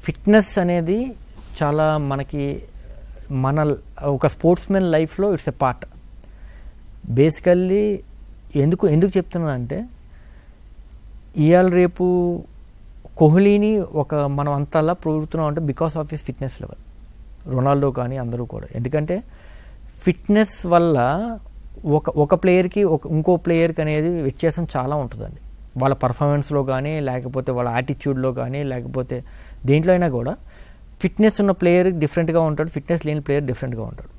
Fitness అనేది చాలా మనకి మన ఒక స్పోర్ట్స్మెన్ లైఫ్లో ఇట్స్ ఎ పార్ట్. బేసికల్లీ ఎందుకు చెప్తున్నానంటే ఇవాళ రేపు కోహ్లీని మనం అంతలా పొగుడుతున్నాం అంటే because of his fitness level. Ronaldo కానీ అందరూ కూడా. ఎందుకంటే ఫిట్నెస్ వల్ల ఒక ప్లేయర్కి ఇంకో ప్లేయర్కి అనేది వ్యత్యాసం చాలా ఉంటుందండి. వాళ్ళ పర్ఫార్మెన్స్లో కానీ, లేకపోతే వాళ్ళ యాటిట్యూడ్లో కానీ, లేకపోతే దేంట్లో అయినా కూడా ఫిట్నెస్ ఉన్న ప్లేయర్ డిఫరెంట్గా ఉంటాడు, ఫిట్నెస్ లేని ప్లేయర్ డిఫరెంట్గా ఉంటాడు.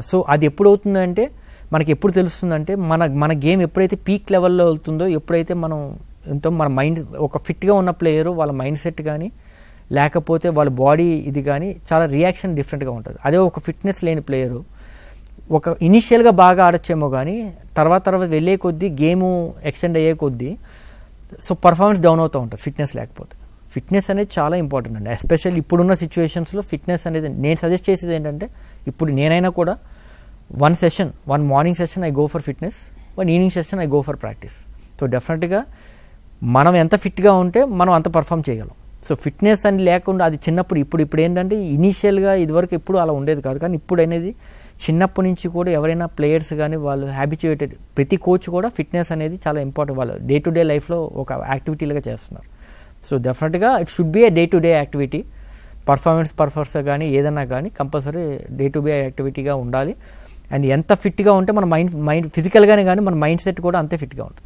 సో అది ఎప్పుడు అవుతుందంటే మనకి ఎప్పుడు తెలుస్తుందంటే మన గేమ్ ఎప్పుడైతే పీక్ లెవెల్లో వెళ్తుందో, ఎప్పుడైతే మనం ఎంతో మన మైండ్ ఒక ఫిట్గా ఉన్న ప్లేయరు వాళ్ళ మైండ్ సెట్ కానీ, లేకపోతే వాళ్ళ బాడీ ఇది కానీ చాలా రియాక్షన్ డిఫరెంట్గా ఉంటుంది. అదే ఒక ఫిట్నెస్ లేని ప్లేయరు ఒక ఇనిషియల్గా బాగా ఆడొచ్చేమో కానీ తర్వాత వెళ్ళే కొద్దీ గేము ఎక్స్టెండ్ అయ్యే కొద్దీ సో పర్ఫార్మెన్స్ డౌన్ అవుతూ ఉంటుంది ఫిట్నెస్ లేకపోతే. ఫిట్నెస్ అనేది చాలా ఇంపార్టెంట్ అండి. ఎస్పెషల్లీ ఇప్పుడున్న సిచ్యువేషన్స్లో ఫిట్నెస్ అనేది నేను సజెస్ట్ చేసేది ఏంటంటే, ఇప్పుడు నేనైనా కూడా one morning session I go for fitness, one evening session I go for practice. So డెఫినెట్గా మనం ఎంత ఫిట్గా ఉంటే మనం అంత పర్ఫామ్ చేయగలం. సో ఫిట్నెస్ అని లేకుండా అది చిన్నప్పుడు ఇప్పుడు ఏంటంటే ఇనీషియల్గా ఇదివరకు ఎప్పుడు అలా ఉండేది కాదు, కానీ ఇప్పుడు అనేది చిన్నప్పటి నుంచి కూడా ఎవరైనా ప్లేయర్స్ కానీ వాళ్ళు హ్యాబిచుయేటెడ్, ప్రతి కోచ్ కూడా ఫిట్నెస్ అనేది చాలా ఇంపార్టెంట్ వాళ్ళ డే టు డే లైఫ్లో ఒక యాక్టివిటీలుగా చేస్తున్నారు. సో డెఫినెట్గా it should be A day to day activity. Performance కానీ ఏదన్నా కానీ కంపల్సరీ డే టు డే యాక్టివిటీగా ఉండాలి. అండ్ ఎంత ఫిట్గా ఉంటే మన మైండ్ ఫిజికల్గానే కానీ మన మైండ్ సెట్ కూడా అంతే ఫిట్గా ఉంటుంది.